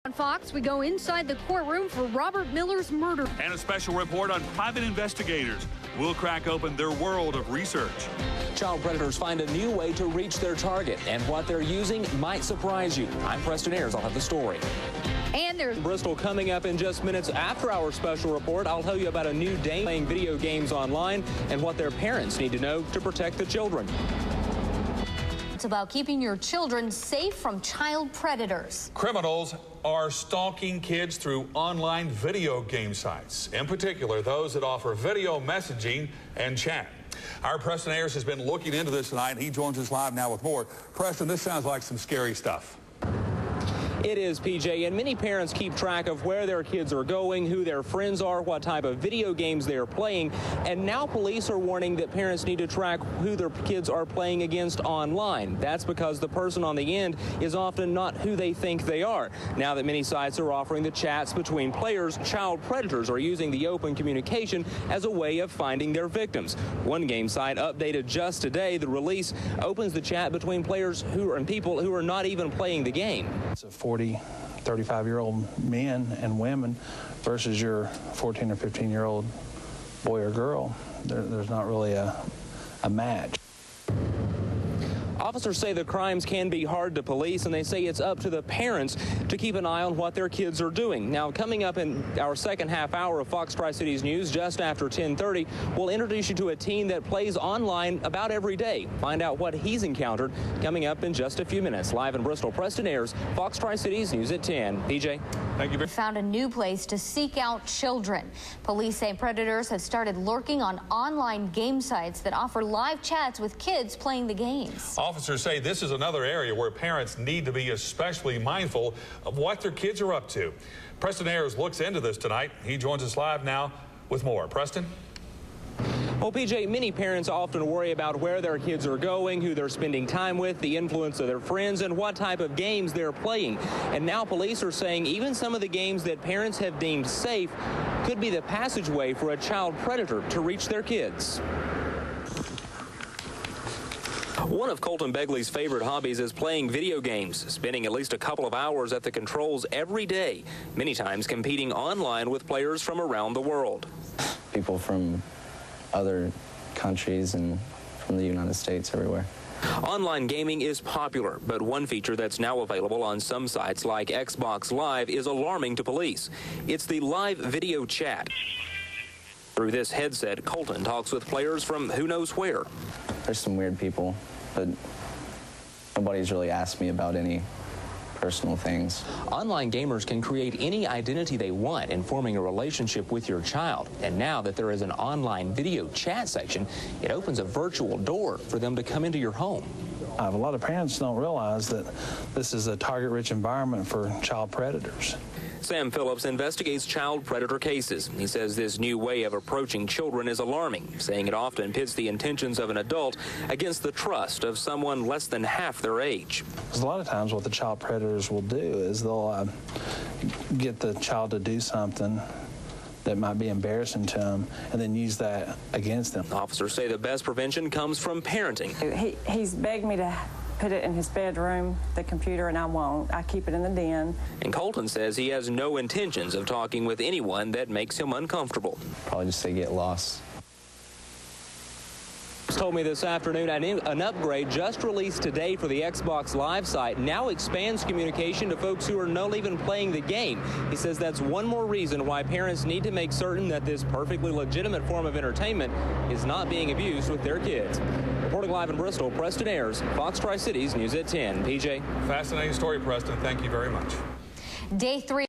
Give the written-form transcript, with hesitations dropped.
On Fox, we go inside the courtroom for Robert Miller's murder. And a special report on private investigators. We'll crack open their world of research. Child predators find a new way to reach their target, and what they're using might surprise you. I'm Preston Ayers. I'll have the story. And there's Bristol coming up in just minutes after our special report. I'll tell you about a new day playing video games online and what their parents need to know to protect the children. it's about keeping your children safe from child predators. Criminals are stalking kids through online video game sites, in particular those that offer video messaging and chat. Our Preston Ayers has been looking into this tonight. He joins us live now with more. Preston, this sounds like some scary stuff. It is, PJ, and many parents keep track of where their kids are going, who their friends are, what type of video games they are playing, and now police are warning that parents need to track who their kids are playing against online. That's because the person on the end is often not who they think they are. Now that many sites are offering the chats between players, child predators are using the open communication as a way of finding their victims. One game site updated just today. The release opens the chat between players and people who are not even playing the game. It's a 40, 35-year-old men and women versus your 14 or 15-year-old boy or girl. There's not really a match. Officers say the crimes can be hard to police, and they say it's up to the parents to keep an eye on what their kids are doing. Now, coming up in our second half hour of Fox Tri-Cities News, just after 10:30, we'll introduce you to a teen that plays online about every day. Find out what he's encountered coming up in just a few minutes. Live in Bristol, Preston Ayers, Fox Tri-Cities News at 10. PJ. Thank you. Found a new place to seek out children. Police say predators have started lurking on online game sites that offer live chats with kids playing the games. Officers say this is another area where parents need to be especially mindful of what their kids are up to. Preston Ayers looks into this tonight. He joins us live now with more. Preston? Well, PJ, many parents often worry about where their kids are going, who they're spending time with, the influence of their friends, and what type of games they're playing. And now police are saying even some of the games that parents have deemed safe could be the passageway for a child predator to reach their kids. One of Colton Begley's favorite hobbies is playing video games, spending at least a couple of hours at the controls every day, many times competing online with players from around the world. People from other countries and from the United States, everywhere. Online gaming is popular, but one feature that's now available on some sites like Xbox Live is alarming to police. It's the live video chat. Through this headset, Colton talks with players from who knows where. There's some weird people, but nobody's really asked me about any personal things. Online gamers can create any identity they want in forming a relationship with your child. And now that there is an online video chat section, it opens a virtual door for them to come into your home. A lot of parents don't realize that this is a target-rich environment for child predators. Sam Phillips investigates child predator cases. He says this new way of approaching children is alarming, saying it often pits the intentions of an adult against the trust of someone less than half their age. Because a lot of times what the child predators will do is they'll get the child to do something that might be embarrassing to them and then use that against them. Officers say the best prevention comes from parenting. He's begged me to put it in his bedroom, the computer, and I won't. I keep it in the den. And Colton says he has no intentions of talking with anyone that makes him uncomfortable. Probably just say get lost. Told me this afternoon an upgrade just released today for the Xbox Live site now expands communication to folks who are not even playing the game. He says that's one more reason why parents need to make certain that this perfectly legitimate form of entertainment is not being abused with their kids. Reporting live in Bristol, Preston Ayers, Fox Tri-Cities News at 10. PJ. Fascinating story, Preston. Thank you very much. Day 3.